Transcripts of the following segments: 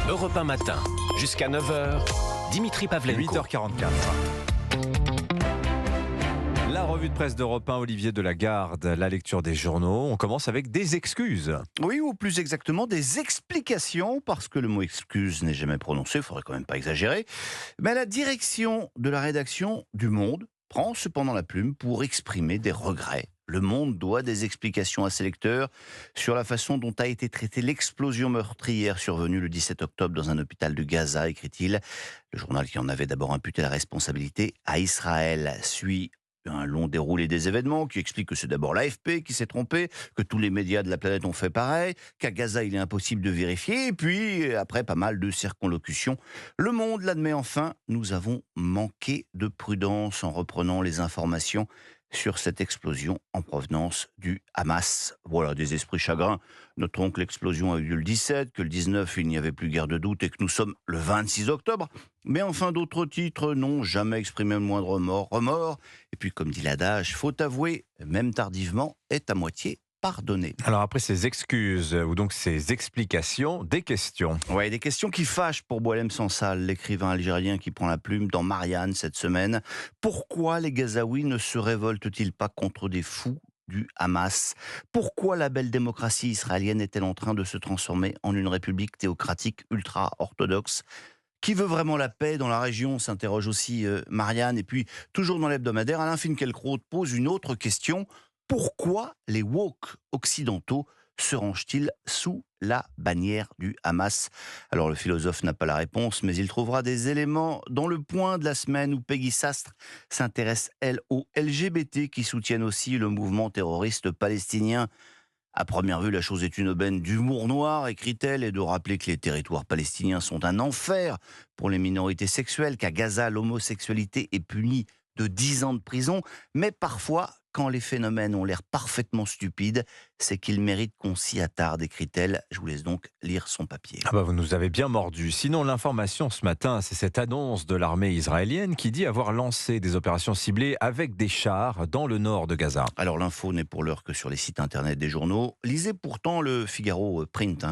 Europe 1 matin, jusqu'à 9 heures, Dimitri Pavlenko. 8h44. La revue de presse d'Europe 1, Olivier Delagarde, la lecture des journaux. On commence avec des excuses. Oui, ou plus exactement des explications, parce que le mot excuse n'est jamais prononcé, il faudrait quand même pas exagérer. Mais la direction de la rédaction du Monde prend cependant la plume pour exprimer des regrets. Le Monde doit des explications à ses lecteurs sur la façon dont a été traitée l'explosion meurtrière survenue le 17 octobre dans un hôpital de Gaza, écrit-il. Le journal qui en avait d'abord imputé la responsabilité à Israël suit un long déroulé des événements qui explique que c'est d'abord l'AFP qui s'est trompé, que tous les médias de la planète ont fait pareil, qu'à Gaza il est impossible de vérifier, et puis après pas mal de circonlocutions, le Monde l'admet enfin, nous avons manqué de prudence en reprenant les informations sur cette explosion en provenance du Hamas. Voilà, des esprits chagrins. Notons que l'explosion a eu lieu le 17, que le 19, il n'y avait plus guère de doute et que nous sommes le 26 octobre. Mais enfin, d'autres titres n'ont jamais exprimé le moindre remords. Et puis, comme dit l'adage, faut avouer, même tardivement, est à moitié pardonné. Alors après ces excuses, ou donc ces explications, des questions. Ouais, des questions qui fâchent pour Boualem Sansal, l'écrivain algérien qui prend la plume dans Marianne cette semaine. Pourquoi les Gazaouis ne se révoltent-ils pas contre des fous du Hamas? Pourquoi la belle démocratie israélienne est-elle en train de se transformer en une république théocratique ultra-orthodoxe? Qui veut vraiment la paix dans la région, s'interroge aussi Marianne. Et puis, toujours dans l'hebdomadaire, Alain Finkielkraut pose une autre question. Pourquoi les woke occidentaux se rangent-ils sous la bannière du Hamas? Alors le philosophe n'a pas la réponse, mais il trouvera des éléments dans le point de la semaine où Peggy Sastre s'intéresse, elle, aux LGBT qui soutiennent aussi le mouvement terroriste palestinien. À première vue, la chose est une aubaine d'humour noir, écrit-elle, et de rappeler que les territoires palestiniens sont un enfer pour les minorités sexuelles, qu'à Gaza, l'homosexualité est punie de 10 ans de prison, mais parfois, quand les phénomènes ont l'air parfaitement stupides, c'est qu'ils méritent qu'on s'y attarde, écrit-elle. Je vous laisse donc lire son papier. Ah bah vous nous avez bien mordu. Sinon, l'information ce matin, c'est cette annonce de l'armée israélienne qui dit avoir lancé des opérations ciblées avec des chars dans le nord de Gaza. Alors l'info n'est pour l'heure que sur les sites internet des journaux. Lisez pourtant le Figaro Print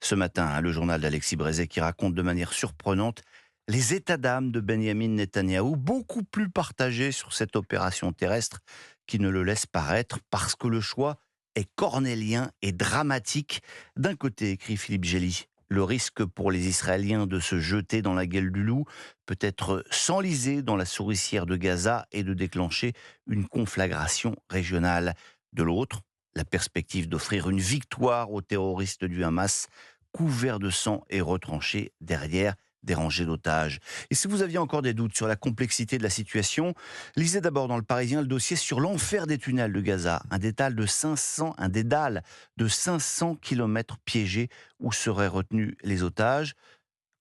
ce matin, le journal d'Alexis Brézet qui raconte de manière surprenante les états d'âme de Benyamin Netanyahou, beaucoup plus partagés sur cette opération terrestre qui ne le laisse paraître parce que le choix est cornélien et dramatique. D'un côté, écrit Philippe Gély, le risque pour les Israéliens de se jeter dans la gueule du loup peut être s'enliser dans la souricière de Gaza et de déclencher une conflagration régionale. De l'autre, la perspective d'offrir une victoire aux terroristes du Hamas, couverts de sang et retranchés derrière des rangées d'otages. Et si vous aviez encore des doutes sur la complexité de la situation, lisez d'abord dans Le Parisien le dossier sur l'enfer des tunnels de Gaza, un dédale de 500 kilomètres piégés où seraient retenus les otages.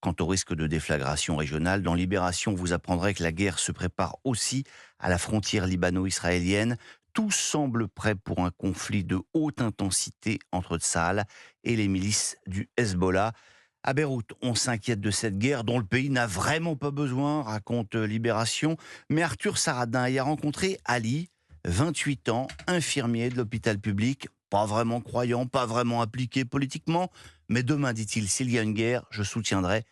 Quant au risque de déflagration régionale, dans Libération, vous apprendrez que la guerre se prépare aussi à la frontière libano-israélienne. Tout semble prêt pour un conflit de haute intensité entre Tsahal et les milices du Hezbollah. À Beyrouth, on s'inquiète de cette guerre dont le pays n'a vraiment pas besoin, raconte Libération. Mais Arthur Saradin y a rencontré Ali, 28 ans, infirmier de l'hôpital public, pas vraiment croyant, pas vraiment impliqué politiquement. Mais demain, dit-il, s'il y a une guerre, je soutiendrai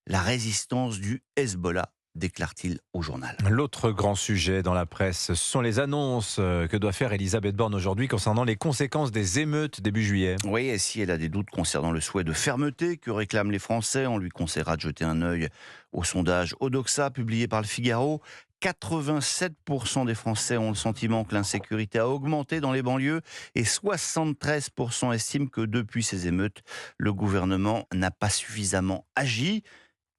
la résistance du Hezbollah, déclare-t-il au journal. L'autre grand sujet dans la presse, ce sont les annonces que doit faire Elisabeth Borne aujourd'hui concernant les conséquences des émeutes début juillet. Oui, et si elle a des doutes concernant le souhait de fermeté que réclament les Français, on lui conseillera de jeter un œil au sondage Odoxa publié par le Figaro. 87% des Français ont le sentiment que l'insécurité a augmenté dans les banlieues et 73% estiment que depuis ces émeutes, le gouvernement n'a pas suffisamment agi.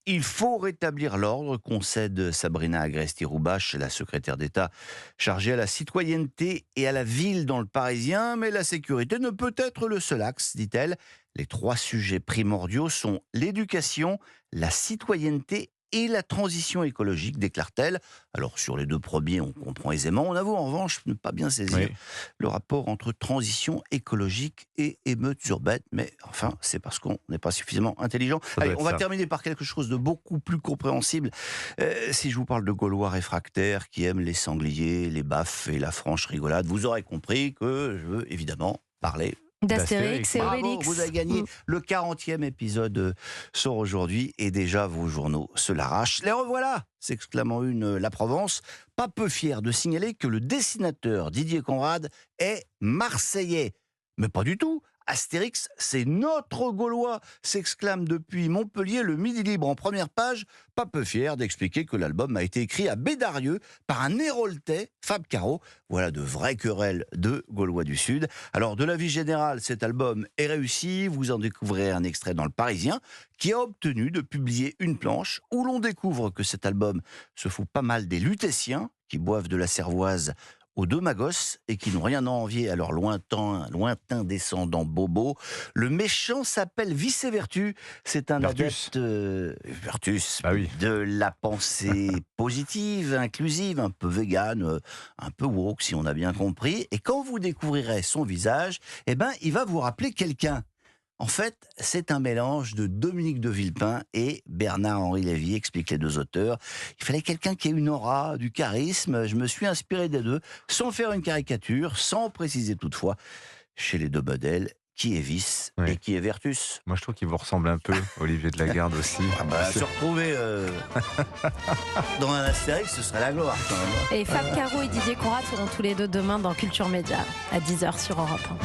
Il faut rétablir l'ordre, concède Sabrina Agresti-Roubache, la secrétaire d'État chargée à la citoyenneté et à la ville dans le Parisien, mais la sécurité ne peut être le seul axe, dit-elle. Les 3 sujets primordiaux sont l'éducation, la citoyenneté et la transition écologique, déclare-t-elle. Alors sur les 2 premiers, on comprend aisément. On avoue en revanche ne pas bien saisir le rapport entre transition écologique et émeutes urbaines. Mais enfin, c'est parce qu'on n'est pas suffisamment intelligent. Allez, on va terminer par quelque chose de beaucoup plus compréhensible. Si je vous parle de Gaulois réfractaires qui aiment les sangliers, les baffes et la franche rigolade, vous aurez compris que je veux évidemment parler d'Astérix et Bravo, Obélix. vous avez gagné. Le 40e épisode sort aujourd'hui et déjà vos journaux se l'arrachent. Les revoilà, s'exclame en une la Provence, pas peu fier de signaler que le dessinateur Didier Conrad est marseillais. Mais pas du tout. Astérix, c'est notre Gaulois, s'exclame depuis Montpellier le Midi Libre en première page, pas peu fier d'expliquer que l'album a été écrit à Bédarieux par un Héroltais, Fab Caro. Voilà de vraies querelles de Gaulois du Sud. Alors, de la vie générale, cet album est réussi. Vous en découvrez un extrait dans Le Parisien, qui a obtenu de publier une planche où l'on découvre que cet album se fout pas mal des Lutétiens, qui boivent de la cervoise aux deux magos et qui n'ont rien à envier à leurs lointains descendants bobos. Le méchant s'appelle Vice-Vertu. C'est un Vertus. adepte Vertus, Bah oui. de la pensée positive, inclusive, un peu vegan, un peu woke si on a bien compris. Et quand vous découvrirez son visage, eh ben, il va vous rappeler quelqu'un. En fait, c'est un mélange de Dominique de Villepin et Bernard-Henri Lévy, expliquent les deux auteurs. Il fallait quelqu'un qui ait une aura, du charisme. Je me suis inspiré des deux, sans faire une caricature, sans préciser toutefois, chez les deux modèles, qui est Vice Oui. et qui est Vertus. Moi, je trouve qu'il vous ressemble un peu, Olivier de la Garde aussi. Se retrouver dans un Astérix, ce serait la gloire quand même. Et Fab Caro et Didier Conrad seront tous les deux demain dans Culture Média à 10h sur Europe 1.